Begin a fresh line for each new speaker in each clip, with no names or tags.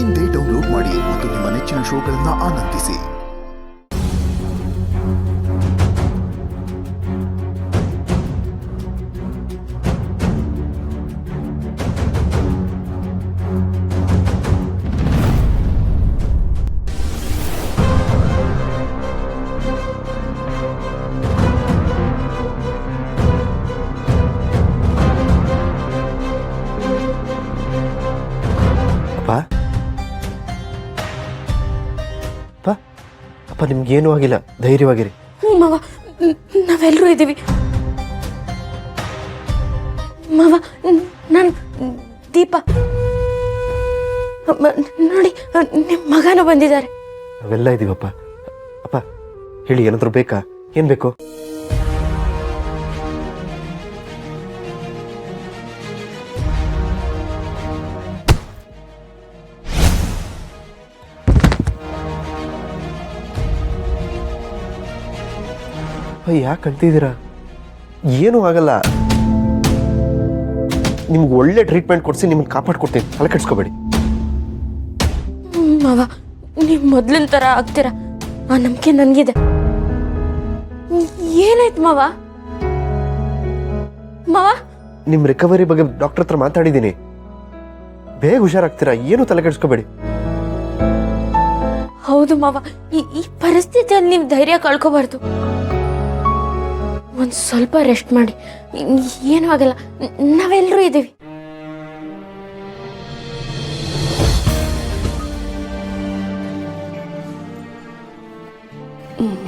ಇಂದೇ ಡೌನ್ಲೋಡ್ ಮಾಡಿ ಮತ್ತು ನಿಮ್ಮ ನೆಚ್ಚಿನ ಶೋಗಳನ್ನು ಆನಂದಿಸಿ.
ಅಪ್ಪ ನಿಮ್ಗೇನೂ ಆಗಿಲ್ಲ, ಧೈರ್ಯವಾಗಿರಿ.
ಮಾವ, ನಾವೆಲ್ಲರೂ ಇದ್ದೀವಿ ಮಾವ. ನಾನು ದೀಪ, ನೋಡಿ ನಿಮ್ಮ ಮಗನೂ ಬಂದಿದ್ದಾರೆ.
ನಾವೆಲ್ಲ ಇದ್ದೀವಪ್ಪ. ಅಪ್ಪ ಹೇಳಿ, ಏನಾದರೂ ಬೇಕಾ? ಏನ್ ಬೇಕು? ಯಾಕೆ ಕಳ್ತಿದ್ದೀರಾ? ಏನೂ ಆಗಲ್ಲ. ನಿಮ್ಗೆ ಒಳ್ಳೆ ಟ್ರೀಟ್ಮೆಂಟ್ ಕೊಡಿಸಿ ನಿಮ್ಮನ್ನು ಕಾಪಾಡ್ಕೊಡ್ತೀನಿ, ತಲೆ ಕೆಡ್ಸ್ಕೋಬೇಡಿ.
ಮಾವ, ನೀವು ಮೊದ್ಲಿನ ಥರ ಆಗ್ತೀರಾ, ಆ ನಂಬಿಕೆ ನನಗಿದೆ. ಏನಾಯ್ತು ಮಾವ? ಮಾವ,
ನಿಮ್ಮ ರಿಕವರಿ ಬಗ್ಗೆ ಡಾಕ್ಟರ್ ಹತ್ರ ಮಾತಾಡಿದ್ದೀನಿ. ಬೇಗ ಹುಷಾರಾಗ್ತೀರಾ, ಏನು ತಲೆ ಕೆಡ್ಸ್ಕೋಬೇಡಿ.
ಹೌದು ಮಾವ, ಈ ಪರಿಸ್ಥಿತಿಯಲ್ಲಿ ನೀವು ಧೈರ್ಯ ಕಳ್ಕೋಬಾರ್ದು. ಒಂದು ಸ್ವಲ್ಪ ರೆಸ್ಟ್ ಮಾಡಿ, ಏನೂ ಆಗಲ್ಲ, ನಾವೆಲ್ಲರೂ ಇದ್ದೀವಿ.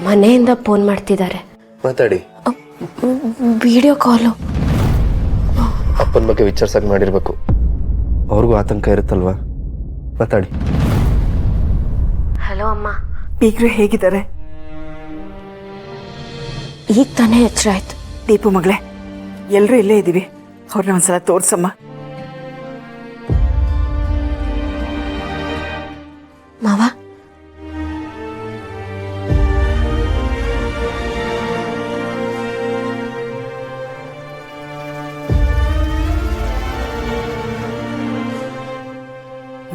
ಮನೆಯಿಂದ ಫೋನ್ ಮಾಡ್ತಿದ್ದಾರೆ.
ಮಾತಾಡಿ.
ವಿಡಿಯೋ ಕಾಲು.
ಅಪ್ಪನ ಬಗ್ಗೆ ವಿಚಾರಿಸಕ್ ಮಾಡಿರ್ಬೇಕು. ಅವ್ರಿಗೂ ಆತಂಕ ಇರುತ್ತಲ್ವಾ? ಮಾತಾಡಿ.
ಹಲೋ ಅಮ್ಮ.
ಬೀಗ್ರು ಹೇಗಿದ್ದಾರೆ?
ಈಗ ತಾನೇ ಎಚ್ಚರ ಆಯ್ತು.
ದೀಪು ಮಗಳೇ, ಎಲ್ಲರೂ ಇಲ್ಲೇ ಇದ್ದೀವಿ, ಅವ್ರನ್ನ ಒಂದ್ಸಲ ತೋರ್ಸಮ್ಮ.
ಮಾವ,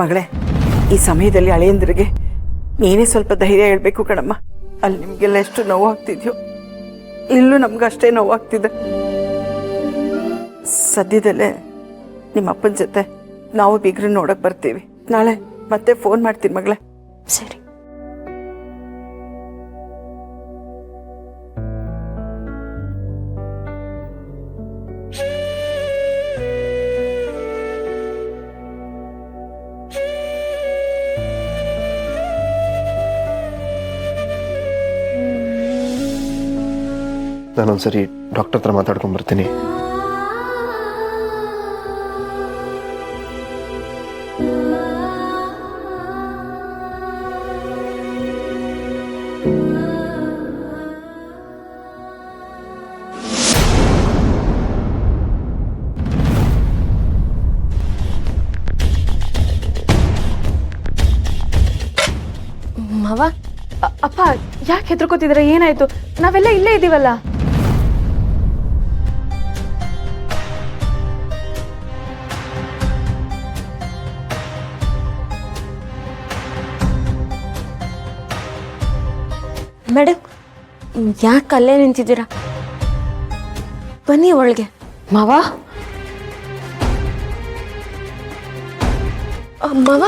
ಮಗಳೇ, ಈ ಸಮಯದಲ್ಲಿ ಅಳಿಯಂದ್ರಿಗೆ ನೀನೇ ಸ್ವಲ್ಪ ಧೈರ್ಯ ಹೇಳ್ಬೇಕು ಕಣಮ್ಮ. ಅಲ್ಲಿ ನಿಮ್ಗೆಲ್ಲ ಎಷ್ಟು ನೋವಾಗ್ತಿದ್ಯೋ, ಇಲ್ಲೂ ನಮ್ಗಷ್ಟೇ ನೋವಾಗ್ತಿದೆ. ಸದ್ಯದಲ್ಲೇ ನಿಮ್ಮ ಅಪ್ಪನ ಜೊತೆ ನಾವು ಬೀಗ್ರನ್ನ ನೋಡಕ್ ಬರ್ತೀವಿ. ನಾಳೆ ಮತ್ತೆ ಫೋನ್ ಮಾಡ್ತೀನಿ ಮಗಳೇ.
ಸರಿ.
ನಾನೊಂದ್ಸರಿ ಡಾಕ್ಟರ್ ಹತ್ರ ಮಾತಾಡ್ಕೊಂಡ್ ಬರ್ತೀನಿ.
ಮಾವ,
ಅಪ್ಪ ಯಾಕೆ ಹೆದರ್ಕೋತಿದ್ರ? ಏನಾಯ್ತು? ನಾವೆಲ್ಲ ಇಲ್ಲೇ ಇದೀವಲ್ಲ.
ಮೇಡಮ್, ಯಾಕೆ ಅಲ್ಲೇ ನಿಂತಿದ್ದೀರಾ? ಬನ್ನಿ ಒಳಗೆ.
ಮಾವ,
ಮಾವ,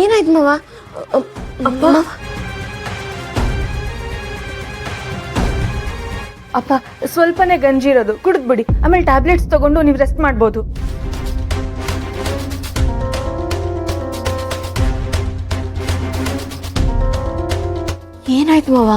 ಏನಾಯ್ತು ಮಾವ?
ಅಪ್ಪ ಸ್ವಲ್ಪನೇ ಗಂಜಿ ಇರೋದು, ಕುಡಿದ್ಬಿಡಿ. ಆಮೇಲೆ ಟ್ಯಾಬ್ಲೆಟ್ಸ್ ತಗೊಂಡು ನೀವು ರೆಸ್ಟ್ ಮಾಡ್ಬೋದು.
ಏನಾಯ್ತು ಮಾವ?